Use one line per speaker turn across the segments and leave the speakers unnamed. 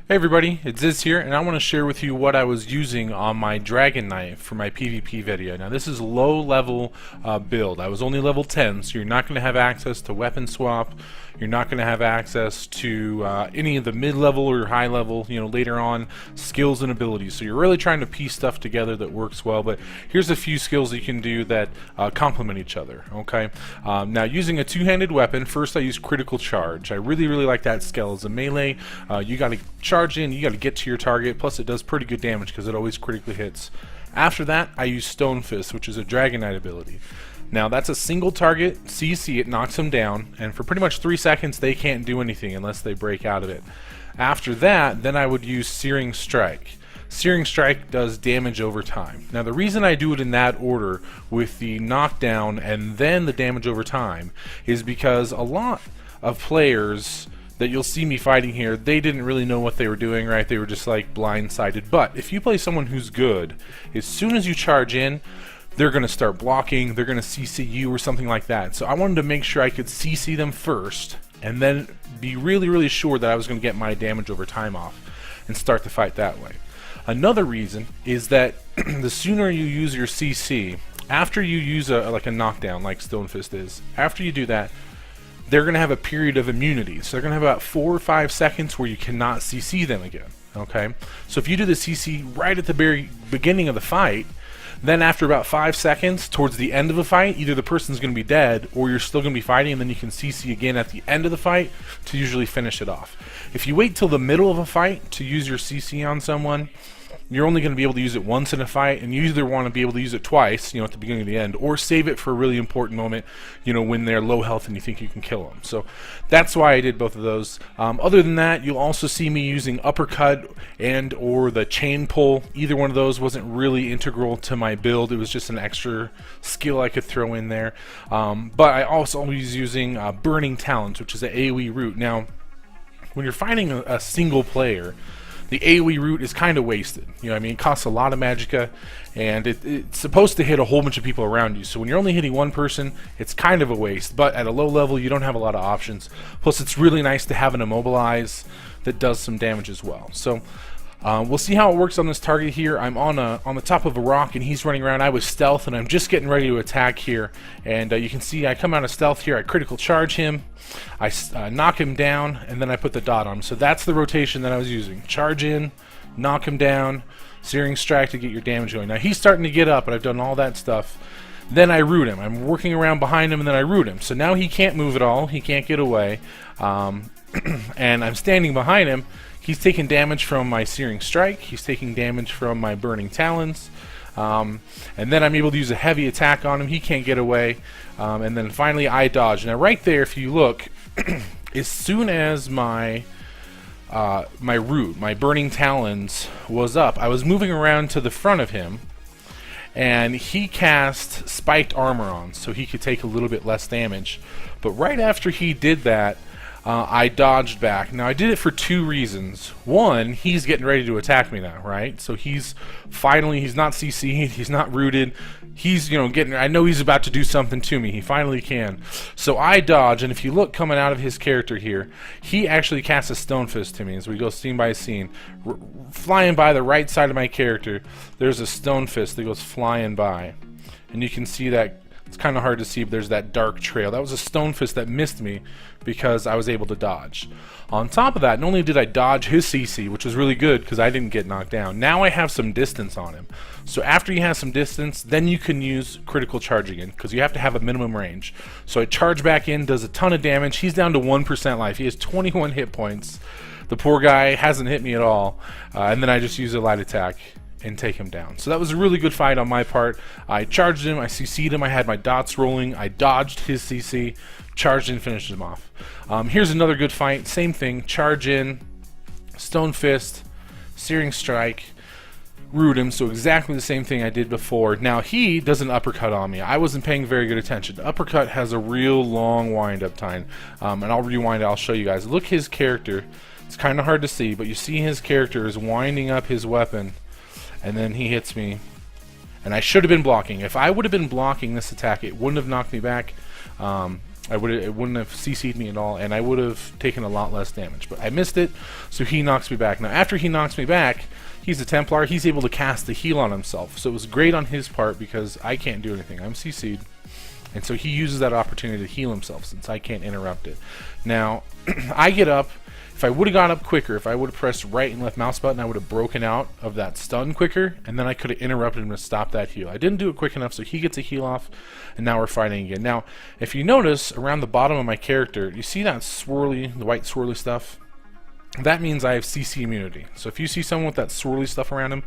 Hey everybody, it's Ziz here, and I want to share with you what I was using on my Dragonknight for my PvP video. Now this is a low level build. I was only level 10, so you're not going to have access to weapon swap. You're not going to have access to any of the mid-level or high-level, later on, skills and abilities. So you're really trying to piece stuff together that works well, but here's a few skills you can do that complement each other, okay? Now using a two-handed weapon, first I use critical charge. I really like that skill. As a melee, you got to charge in, you got to get to your target, plus it does pretty good damage because it always critically hits. After that, I use Stone Fist, which is a Dragonknight ability. Now that's a single target CC, it knocks them down, and for pretty much 3 seconds they can't do anything unless they break out of it. After that, then I would use Searing Strike. Searing Strike does damage over time. Now the reason I do it in that order, with the knockdown and then the damage over time, is because a lot of players that you'll see me fighting here, they didn't really know what they were doing, right? They were just like blindsided. But if you play someone who's good, as soon as you charge in, they're going to start blocking, they're going to CC you or something like that. So I wanted to make sure I could CC them first and then be really sure that I was going to get my damage over time off and start the fight that way. Another reason is that the sooner you use your CC, after you use like a knockdown like Stone Fist is, after you do that, they're going to have a period of immunity. So they're going to have about 4 or 5 seconds where you cannot CC them again. Okay? So if you do the CC right at the very beginning of the fight, then after about 5 seconds, towards the end of the fight, either the person's going to be dead or you're still going to be fighting, and then you can CC again at the end of the fight to usually finish it off. If you wait till the middle of a fight to use your CC on someone, you're only going to be able to use it once in a fight, and you either want to be able to use it twice, at the beginning and the end, or save it for a really important moment, when they're low health and you think you can kill them. So that's why I did both of those. Other than that, you'll also see me using uppercut and or the chain pull. Either one of those wasn't really integral to my build. It was just an extra skill I could throw in there. But I also was using Burning Talons, which is an AoE root. Now, when you're fighting a single player, the AoE route is kind of wasted. It costs a lot of magicka, and it's supposed to hit a whole bunch of people around you. So when you're only hitting one person, it's kind of a waste. But at a low level, you don't have a lot of options. Plus, it's really nice to have an immobilize that does some damage as well. So we'll see how it works on this target here. I'm on the top of a rock, and he's running around. I was stealth, and I'm just getting ready to attack here. And you can see I come out of stealth here. I critical charge him. I knock him down, and then I put the dot on him. So that's the rotation that I was using. Charge in, knock him down, Searing Strike to get your damage going. Now he's starting to get up, and I've done all that stuff. Then I root him. I'm working around behind him, and then I root him. So now he can't move at all. He can't get away. And I'm standing behind him. He's taking damage from my Searing Strike. He's taking damage from my Burning Talons. And then I'm able to use a heavy attack on him. He can't get away. And then finally I dodge. Now right there, if you look, as soon as my root, my Burning Talons was up, I was moving around to the front of him, and he cast spiked armor on, so he could take a little bit less damage. But right after he did that, I dodged back. Now I did it for 2 reasons. One, he's getting ready to attack me now, right? So he's not CC'd, he's not rooted. He's, I know he's about to do something to me. He finally can. So I dodge, and if you look coming out of his character here, he actually casts a Stone Fist to me as we go scene by scene. Flying by the right side of my character, there's a Stone Fist that goes flying by. And you can see that. It's kind of hard to see, but there's that dark trail. That was a Stone Fist that missed me because I was able to dodge. On top of that, not only did I dodge his CC, which was really good because I didn't get knocked down, now I have some distance on him. So after he has some distance, then you can use critical charge again because you have to have a minimum range. So I charge back in, does a ton of damage. He's down to 1% life. He has 21 hit points. The poor guy hasn't hit me at all. And then I just use a light attack and take him down. So that was a really good fight on my part. I charged him, I CC'd him, I had my dots rolling, I dodged his CC, charged and finished him off. Here's another good fight, same thing, charge in, Stone Fist, Searing Strike, root him, so exactly the same thing I did before. Now he does an uppercut on me. I wasn't paying very good attention. The uppercut has a real long wind up time, and I'll rewind it, I'll show you guys. Look his character, it's kind of hard to see, but you see his character is winding up his weapon, and then he hits me, and I should have been blocking. If I would have been blocking this attack, it wouldn't have knocked me back. it wouldn't have CC'd me at all, and I would have taken a lot less damage. But I missed it, so he knocks me back. Now, after he knocks me back, he's a Templar. He's able to cast the heal on himself. So it was great on his part because I can't do anything. I'm CC'd. And so he uses that opportunity to heal himself since I can't interrupt it. Now, I get up. If I would have gone up quicker, if I would have pressed right and left mouse button, I would have broken out of that stun quicker, and then I could have interrupted him to stop that heal. I didn't do it quick enough, so he gets a heal off, and now we're fighting again. Now, if you notice, around the bottom of my character, you see that swirly, the white swirly stuff? That means I have CC immunity. So if you see someone with that swirly stuff around him,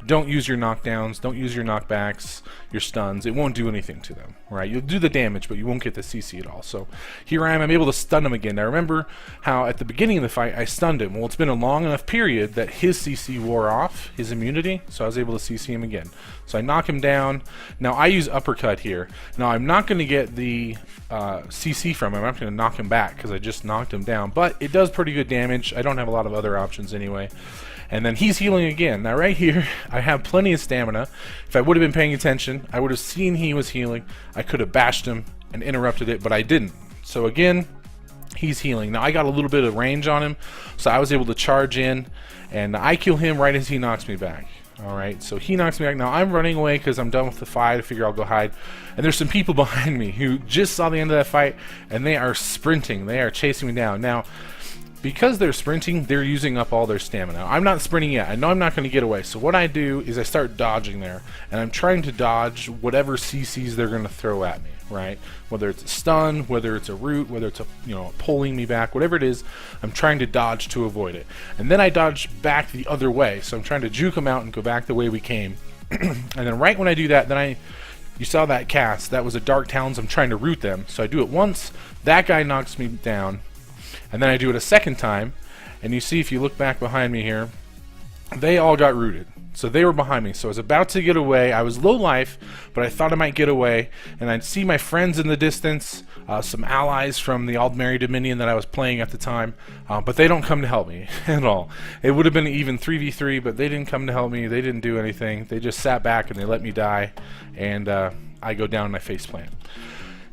don't use your knockdowns, don't use your knockbacks, your stuns. It won't do anything to them, right? You'll do the damage, but you won't get the CC at all. So here I am, I'm able to stun him again. Now remember how at the beginning of the fight I stunned him. Well, it's been a long enough period that his CC wore off, his immunity, so I was able to CC him again. So I knock him down. Now I use uppercut here. Now I'm not going to get the CC from him. I'm not going to knock him back because I just knocked him down, but it does pretty good damage. I don't have a lot of other options anyway. And then he's healing again. Now right here, I have plenty of stamina. If I would have been paying attention, I would have seen he was healing. I could have bashed him and interrupted it, but I didn't. So again, he's healing. Now I got a little bit of range on him, so I was able to charge in, and I kill him right as he knocks me back. Alright, so he knocks me back. Now I'm running away because I'm done with the fight. I figure I'll go hide. And there's some people behind me who just saw the end of that fight, and they are sprinting. They are chasing me down. Now, because they're sprinting, they're using up all their stamina. I'm not sprinting yet. I know I'm not going to get away. So what I do is I start dodging there, and I'm trying to dodge whatever CCs they're going to throw at me, right? Whether it's a stun, whether it's a root, whether it's a, pulling me back, whatever it is, I'm trying to dodge to avoid it. And then I dodge back the other way. So I'm trying to juke them out and go back the way we came. And then right when I do that, then you saw that cast. That was a Dark Talons. I'm trying to root them. So I do it once. That guy knocks me down. And then I do it a second time, and you see if you look back behind me here, they all got rooted. So they were behind me. So I was about to get away. I was low life, but I thought I might get away. And I'd see my friends in the distance, some allies from the Aldmeri Dominion that I was playing at the time, but they don't come to help me at all. It would have been an even 3v3, but they didn't come to help me. They didn't do anything. They just sat back and they let me die, and I go down in my faceplant.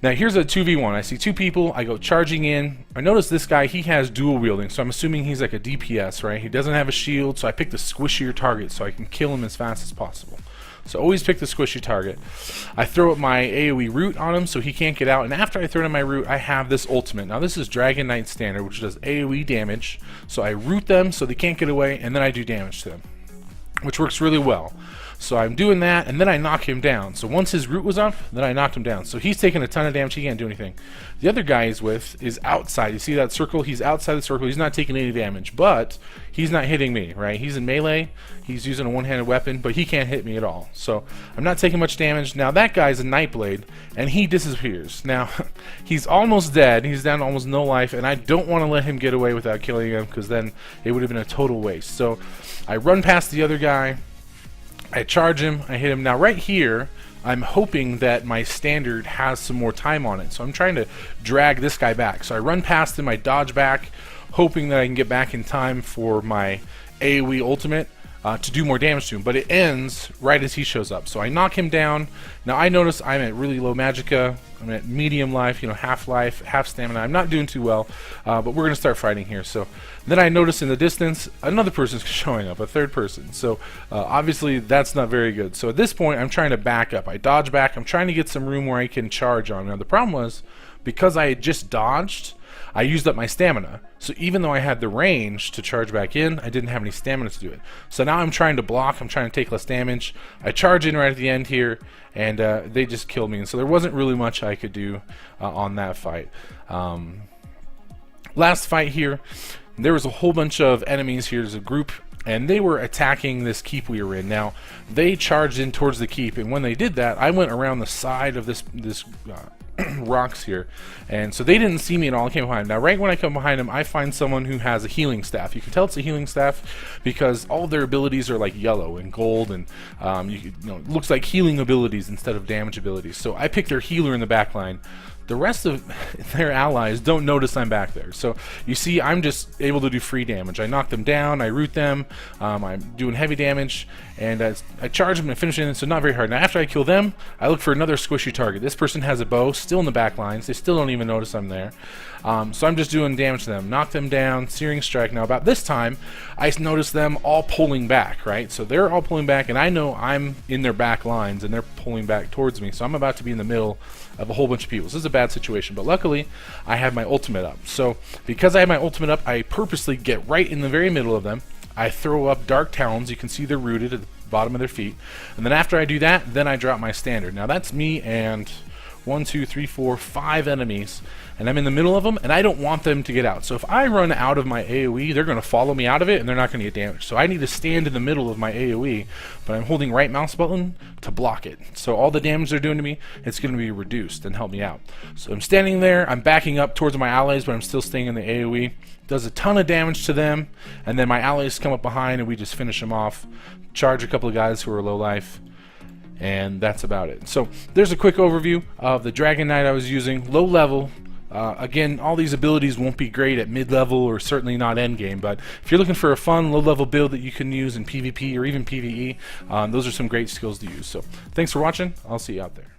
Now here's a 2v1. I see two people. I go charging in. I notice this guy, he has dual wielding, so I'm assuming he's like a DPS, right? He doesn't have a shield, so I pick the squishier target so I can kill him as fast as possible. So always pick the squishy target. I throw up my AoE root on him so he can't get out, and after I throw in my root, I have this ultimate. Now this is Dragonknight standard, which does AoE damage. So I root them so they can't get away, and then I do damage to them, which works really well. So I'm doing that, and then I knock him down. So once his root was up, then I knocked him down. So he's taking a ton of damage. He can't do anything. The other guy he's with is outside. You see that circle? He's outside the circle. He's not taking any damage, but he's not hitting me, right? He's in melee. He's using a one-handed weapon, but he can't hit me at all. So I'm not taking much damage. Now that guy's a Nightblade, and he disappears. Now, he's almost dead. He's down to almost no life, and I don't want to let him get away without killing him because then it would have been a total waste. So I run past the other guy. I charge him, I hit him. Now right here, I'm hoping that my standard has some more time on it. So I'm trying to drag this guy back. So I run past him, I dodge back, hoping that I can get back in time for my AoE ultimate to do more damage to him. But it ends right as he shows up. So I knock him down. Now I notice I'm at really low magicka. I'm at medium life, half life, half stamina. I'm not doing too well, but we're going to start fighting here. So then I notice in the distance, another person's showing up, a third person. So obviously that's not very good. So at this point, I'm trying to back up. I dodge back. I'm trying to get some room where I can charge on. Now the problem was, because I had just dodged, I used up my stamina. So even though I had the range to charge back in, I didn't have any stamina to do it. So now I'm trying to block, I'm trying to take less damage. I charge in right at the end here, and they just killed me. And so there wasn't really much I could do on that fight. Last fight here, there was a whole bunch of enemies here. There's a group, and they were attacking this keep we were in. Now, they charged in towards the keep, and when they did that, I went around the side of this rocks here, and so they didn't see me at all. I came behind. Now right when I come behind them, I find someone who has a healing staff. You can tell it's a healing staff because all their abilities are like yellow and gold, and it looks like healing abilities instead of damage abilities. So I pick their healer in the back line. the rest of their allies don't notice I'm back there. So you see, I'm just able to do free damage. I knock them down, I root them, I'm doing heavy damage, and I charge them and finish it, so not very hard. Now after I kill them, I look for another squishy target. This person has a bow, still in the back lines. They still don't even notice I'm there. So I'm just doing damage to them. Knock them down, searing strike. Now about this time, I notice them all pulling back, right? So they're all pulling back, and I know I'm in their back lines, and they're pulling back towards me. So I'm about to be in the middle of a whole bunch of people. This is a bad situation, but luckily I have my ultimate up. So because I have my ultimate up, I purposely get right in the very middle of them. I throw up Dark Talons. You can see they're rooted at the bottom of their feet. And then after I do that, then I drop my standard. Now that's me and 1, 2, 3, 4, 5 enemies, and I'm in the middle of them, and I don't want them to get out. So if I run out of my AoE, they're going to follow me out of it, and they're not going to get damaged. So I need to stand in the middle of my AoE, but I'm holding right mouse button to block it. So all the damage they're doing to me, it's going to be reduced and help me out. So I'm standing there, I'm backing up towards my allies, but I'm still staying in the AoE. Does a ton of damage to them, and then my allies come up behind, and we just finish them off. Charge a couple of guys who are low life. And that's about it. So there's a quick overview of the Dragonknight I was using. Low level. Again, all these abilities won't be great at mid-level or certainly not endgame, but if you're looking for a fun low-level build that you can use in PvP or even PvE, those are some great skills to use. So thanks for watching. I'll see you out there.